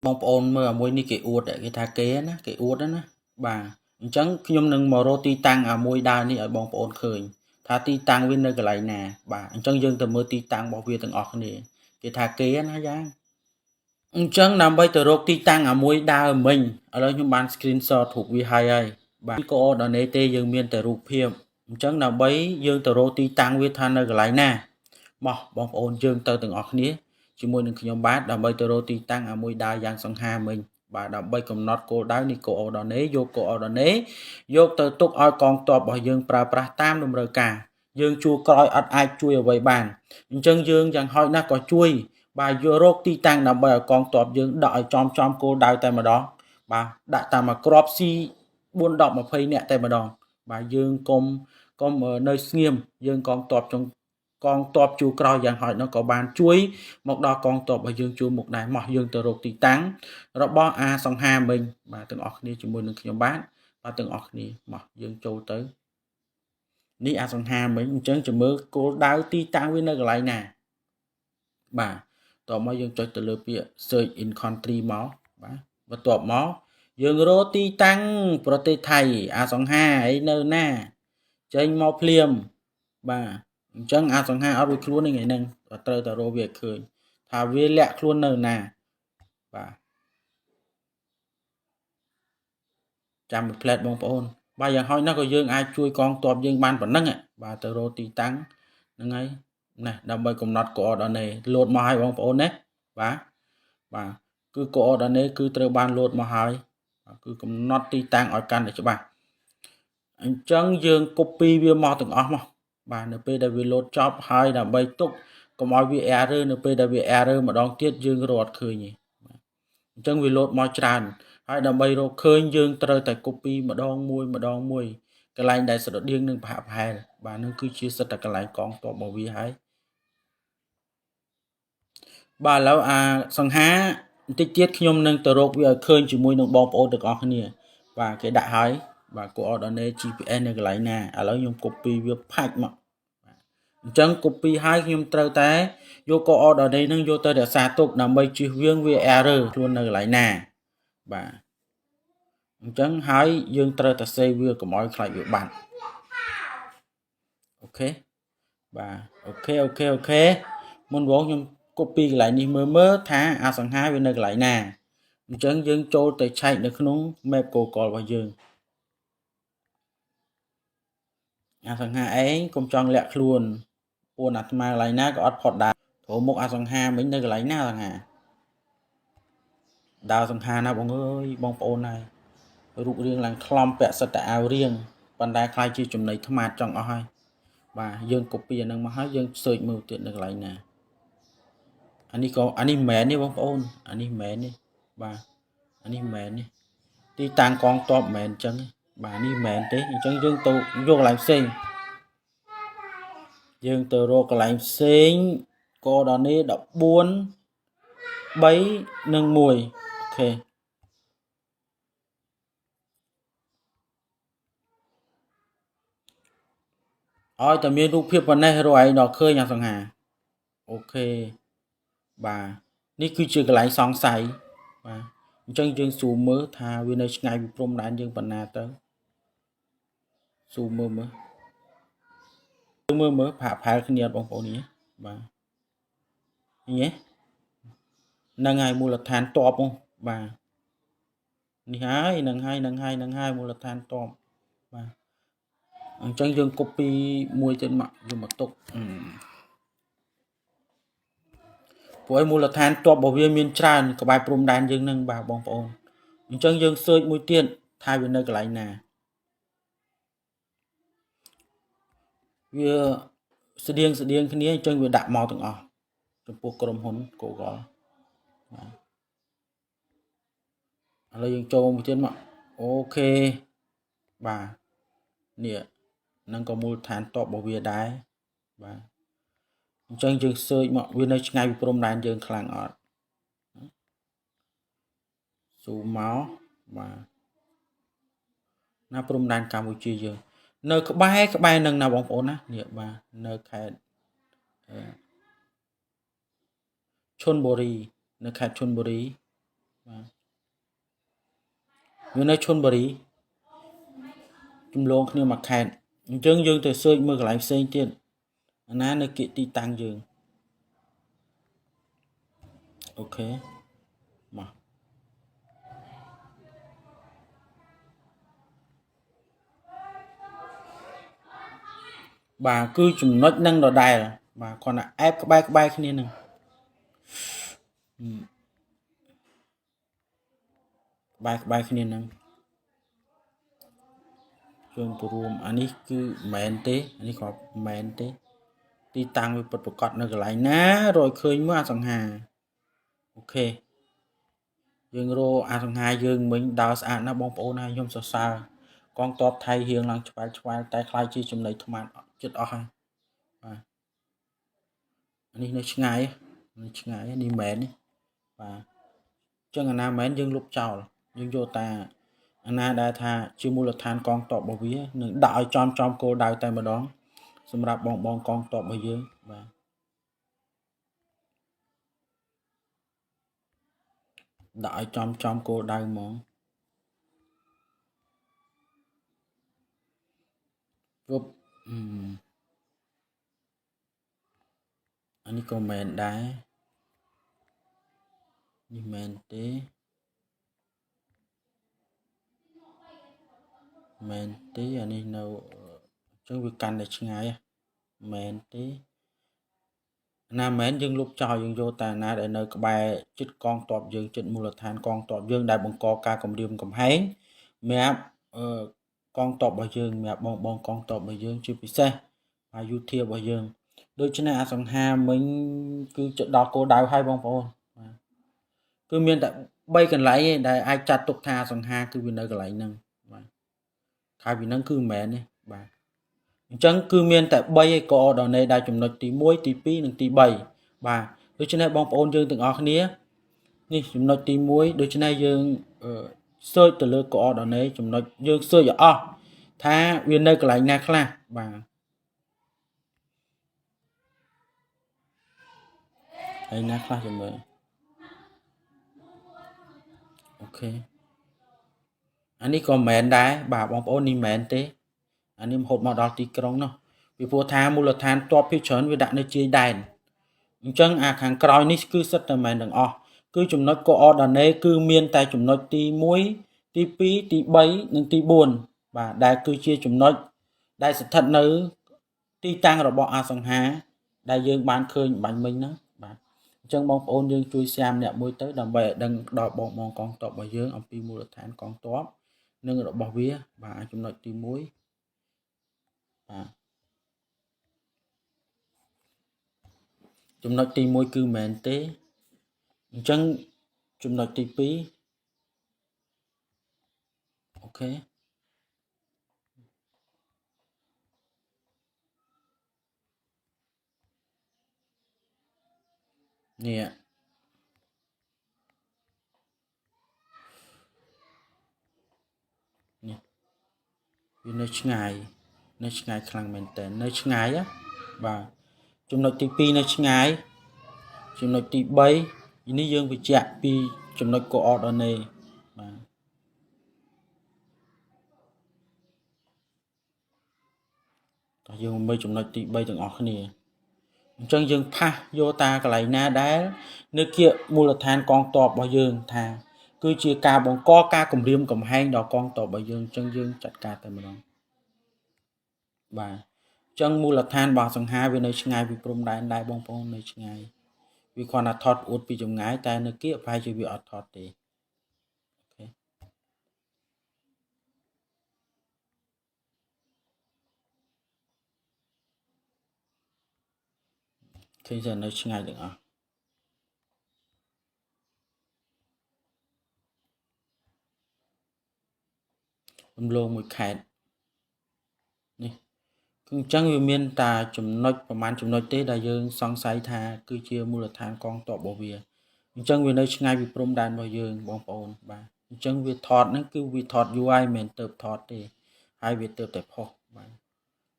បងប្អូនមើលមួយនេះគេអួតគេថាគេណាគេអួតណាបាទអញ្ចឹងខ្ញុំនឹងមករកទីតាំងមួយដើរនេះឲ្យបងប្អូនឃើញថាទីតាំងវានៅកន្លែងណាបាទអញ្ចឹងយើងទៅមើលទីតាំងរបស់វាទាំងអស់គ្នាគេថាគេណាយ៉ាងអញ្ចឹងដើម្បីទៅរកទីតាំងមួយដើរមិញឥឡូវខ្ញុំបាន screenshot រូបវាហើយបាទ coordinate ទេយើងមានតែរូបភាពអញ្ចឹងដើម្បីយើងទៅរកទីតាំងវាថានៅកន្លែងណាមកបងប្អូនយើងទៅទាំងអស់គ្នាជាមួយនឹងខ្ញុំបាទដើម្បីទៅរកទីតាំងមួយដើរយ៉ាងសង្ហាមិញបាទដើម្បីកំណត់គោលដៅនេះ coordinate យក coordinate យកទៅទុកឲ្យកងទ័ពរបស់យើងប្រើប្រាស់តាមតម្រូវការយើងជួរក្រោយអត់អាចជួយអ្វីបានអញ្ចឹងយើងយ៉ាងហោចណាស់ក៏ជួយបាទយករកទីតាំងដើម្បីឲ្យកងទ័ពយើងដាក់ឲ្យចំគោលដៅតែម្ដងបាទដាក់តាមមួយក្របស៊ី4 10 20នាក់តែម្ដងបាទយើងកុំនៅស្ងៀមយើងកងទ័ពជួរក្រោយយ៉ាងហោចនោះក៏បានជួយមកដល់កងទ័ពរបស់យើងជួរមុខដែរមកយើងទៅរកទីតាំងរបស់អាសង្ហាមិញបាទទាំងអស់គ្នាជាមួយនឹងខ្ញុំបាទទាំងអស់គ្នាមកយើងចូលទៅនេះអាសង្ហាមិញអញ្ចឹងចាំមើលគោលដៅទីតាំងវានៅកន្លែងណាបាទតោះមកយើងចុចទៅលើពាក្យ search in country មកបាទបន្ទាប់មកយើងរកទីតាំងប្រទេសថៃអាសង្ហាអីនៅណាចេញមកភ្លាមបាទអញ្ចឹងអាសង្ហាអត់រួចខ្លួនទេថ្ងៃហ្នឹងត្រូវតែរកវាឃើញថាវាលាក់ខ្លួននៅណាបាទចាំពីផ្លែតបងប្អូនបាទយ៉ាងហោចណាស់ក៏យើងអាចជួយកងទ័ពយើងបានប៉ុណ្ណឹងបាទទៅរកទីតាំងហ្នឹងហើយណាដើម្បីកំណត់ coordinate លោតមកឲ្យបងប្អូនណាបាទគឺ coordinate គឺត្រូវបានលោតមកហើយគឺកំណត់ទីតាំងឲ្យកាន់តែច្បាស់អញ្ចឹងយើង copy វាមកទាំងអស់មកបាទនៅពេលដែលវាលោតចប់ហើយដើម្បីទុកកុំឲ្យវា error នៅពេលដែលវា error ម្ដងទៀតយើងរកអត់ឃើញទេអញ្ចឹងវាលោតមកច្រើនហើយដើម្បីរកឃើញយើងត្រូវតែ copy ម្ដងមួយកន្លែងដែលស្រដៀងនឹងប្រហាក់ប្រហែលបាទនឹងគឺជាសិតតែកន្លែងកងទ័ពរបស់វាហើយបាទឥឡូវអាសង្ហាបន្តិចទៀតខ្ញុំនឹងទៅរកវាឲ្យឃើញជាមួយនឹងបងប្អូនទាំងអស់គ្នាបាទគេដាក់ហើយបាទ coordinate GPS នៅកន្លែងណាឥឡូវខ្ញុំ copy វាផាច់មកអញ្ចឹង copy ហើយខ្ញុំត្រូវតែយក coordinate នឹងយកទៅរក្សាទុកដើម្បីជៀសវាងវា error ខ្លួននៅកន្លែងណាបាទអញ្ចឹងហើយយើងត្រូវតែ save វាកុំឲ្យខ្លាចវាបាត់អូខេបាទអូខេមុនបងខ្ញុំ copy កន្លែងនេះមើលថាអាសង្ហាវានៅកន្លែងណាអញ្ចឹងយើងចូលទៅឆែកនៅក្នុង map Google របស់យើងអាសង្ហាឯងកុំចង់លាក់ខ្លួនពួនអាត្មាកន្លែងណាក៏អត់ផុតដែរចូលមុខអាសង្ហាមិញនៅកន្លែងណាសង្ហាដើរសង្ហាណាបងអើយបងប្អូនហើយរូបរាងឡើងខ្លំពាក់សិតតែអាវរៀងប៉ុន្តែខ្លាចជាចំណីថ្មាតចង់អស់ហើយបាទយើង copy អានឹងមកហើយយើង search មើលទៀតនៅកន្លែងណាអានេះមិនមែនទេបងប្អូនអានេះមិនមែនទេបាទអានេះមិនមែនទេទីតាំងកងទ័ពមិនមែនអញ្ចឹងបាទនេះមិនមែនទេអញ្ចឹងយើងទៅយកកន្លែងផ្សេងយើងទៅរកកន្លែងផ្សេង coordinate 14 3 និង 1អូខេឲ្យតែមានរូបភាពប៉ុណ្ណេះរកឯងដល់ឃើញអាសង្ហាអូខេបាទនេះគឺជាកន្លែងសង្ស័យបាទអញ្ចឹងយើងស៊ូមមើលថាវានៅឆ្ងាយពីព្រំដែនយើងប៉ុណ្ណាទៅស៊ូមមើលប្រហាក់ប្រហែលគ្នាបងប្អូននេះបាទនេះហ្នឹងហើយមូលដ្ឋានតបបាទនេះហើយនឹងហើយមូលដ្ឋានតបបាទអញ្ចឹងយើង copy មួយទៀតមកយកមកទុកព្រោះឯមូលដ្ឋានតបរបស់វាមានច្រើនក្បែរព្រំដែនយើងនឹងបាទបងប្អូនអញ្ចឹងយើង search មួយទៀតថាវានៅកន្លែងណាវាស្តៀងគ្នាអញ្ចឹងវាដាក់មកទាំងអស់ចំពោះក្រុមហ៊ុន Google ឥឡូវយើងចូលមួយទៀតមកអូខេបាទនេះនឹងក៏មូលដ្ឋានតបរបស់វាដែរបាទអញ្ចឹងយើង search មកវានៅឆ្ងាយពីព្រំដែនយើងខ្លាំងអត់ស៊ូមមកបាទណាព្រំដែនកម្ពុជាយើងនៅក្បែរនឹងណាបងប្អូនណានេះបាទនៅខេត្តឈុនបុរីនៅខេត្តឈុនបុរី វានៅឈុនបុរីជំលងគ្នាមួយខេត្តអញ្ចឹងយើងទៅសើចមើលកន្លែងផ្សេងទៀតអាណានៅគៀកទីតាំងយើងអូខេមកបាទគឺចំណុចនឹងដដែលបាទគ្រាន់តែអែបក្បែរគ្នានឹងក្បែរគ្នានឹងយើងទៅរួមអានេះគឺមិនមែនទេអានេះក៏មិនមែនទេទីតាំងវាពិតប្រកបនៅកន្លែងណារកឃើញមើលអសង្ហាអូខេយើងរកអសង្ហាយើងមិញដើរស្អាតណាស់បងប្អូនហើយខ្ញុំសរសើរកងទ័ពថៃរៀងឡើងឆ្វែលតែខ្លាយជាចំណីថ្មចិត្តអស់ហើយបាទអានេះនៅឆ្ងាយនេះមែនបាទចឹងអាណាមែនយើងលុបចោលយើងយកតាអាណាដែលថាជាមូលដ្ឋានកងទ័ពរបស់វានឹងដាក់ឲ្យចំគោលដៅតែម្ដងសម្រាប់បងកងទ័ពរបស់យើងបាទដាក់ឲ្យចំគោលដៅហ្មងគ្រប់អានេះក៏មែនដែរនេះមែនទេមែនទេអានេះនៅអញ្ចឹងវាកាន់តែឆ្ងាយមែនទេណាមែនយើងលុបចោលយើងយកតែណាដែលនៅក្បែរចិត្តកងទ័ពយើងចិត្តមូលដ្ឋានកងទ័ពយើងដែលបង្កការគំរាមកំហែងសម្រាប់កងទ័ពរបស់យើងសម្រាប់បងកងទ័ពរបស់យើងជាពិសេសអាយុធារបស់យើងដូច្នេះអសង្ហាមិញគឺជាដល់គោលដៅហើយបងប្អូនបាទគឺមានតែ3កន្លែងឯងដែលអាចចាត់ទុកថាអសង្ហាគឺវានៅកន្លែងហ្នឹងបាទហើយពីហ្នឹងគឺមិនមែនទេបាទអញ្ចឹងគឺមានតែ3ឯកអដនេដែលចំណុចទី1ទី2និងទី3បាទដូច្នេះបងប្អូនយើងទាំងអស់គ្នានេះចំណុចទី1ដូច្នេះយើងsearch ទៅលើកអដនេចំណុចយើង search ឲ្យអស់ថាវានៅកន្លែងណាខ្លះបាទហើយណាខ្លះចាំមើលអូខេអានេះក៏មិនមែនដែរបាទបងប្អូននេះមិនមែនទេអានេះហូតមកដល់ទីក្រុងនោះពីព្រោះថាមូលដ្ឋានទ័ពភាគច្រើនវាដាក់នៅជាយដែនអញ្ចឹងអាខាងក្រោយនេះគឺសិតតែមិនមែនទាំងអស់គឺចំណុច coordinate គឺមានតែចំណុចទី1ទី2ទី3និងទី4បាទដែលគឺជាចំណុចដែលស្ថិតនៅទីតាំងរបស់អសង្ហាដែលយើងបានឃើញបាញ់មិញហ្នឹងបាទអញ្ចឹងបងប្អូនយើងជួយshareម្នាក់មួយទៅដើម្បីឲ្យដឹងដល់បងកងទ័ពរបស់យើងអំពីមូលដ្ឋានកងទ័ពនិងរបស់វាបាទចំណុចទី1បាទចំណុចទី1គឺមែនទេអញ្ចឹងចំណុចទី2អូខេនេះវានៅឆ្ងាយខ្លាំងមែនតើនៅឆ្ងាយបាទចំណុចទី2នៅឆ្ងាយចំណុចទី3នេះយើងបញ្ជាក់ពីចំណុច coordinate បាទតោះយើងមើលចំណុចទី3ទាំងអស់គ្នាអញ្ចឹងយើងផាសយកតាកន្លែងណាដែលនៅគៀកមូលដ្ឋានកងទ័ពរបស់យើងថាគឺជាការបង្កការគំរាមកំហែងដល់កងទ័ពរបស់យើងអញ្ចឹងយើងចាត់ការតែម្ដងបាទអញ្ចឹងមូលដ្ឋានរបស់សង្ហាវានៅឆ្ងាយពីព្រំដែនដែរបងប្អូននៅឆ្ងាយវាគ្រាន់តែថតអួតពីចម្ងាយតែនៅគៀកប្រហែលជាវាអត់ថតទេឃើញថានៅឆ្ងាយទាំងអស់រំលងមួយខេត្តនេះគឺអញ្ចឹងវាមានតែចំណុចប្រហែលចំណុចទេដែលយើងសង្ស័យថាគឺជាមូលដ្ឋានកងទ័ពរបស់វាអញ្ចឹងវានៅឆ្ងាយពីព្រំដែនរបស់យើងបងប្អូនបាទអញ្ចឹងវាថតហ្នឹងគឺវាថតយូរហើយមិនមែនទៅថតទេហើយវាទៅតែផុសបាទ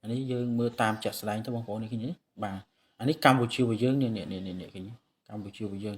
អានេះយើងមើលតាមចាក់ស្ដែងទៅបងប្អូននេះឃើញទេបាទអានេះកម្ពុជារបស់យើងនេះឃើញកម្ពុជារបស់យើង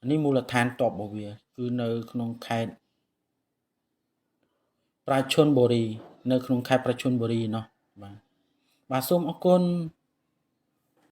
នេះមូលដ្ឋានតបរបស់វាគឺនៅក្នុងខេត្តប្រាឈុនបុរីនៅក្នុងខេត្តប្រាឈុនបុរីเนาะបាទសូមអរគុណ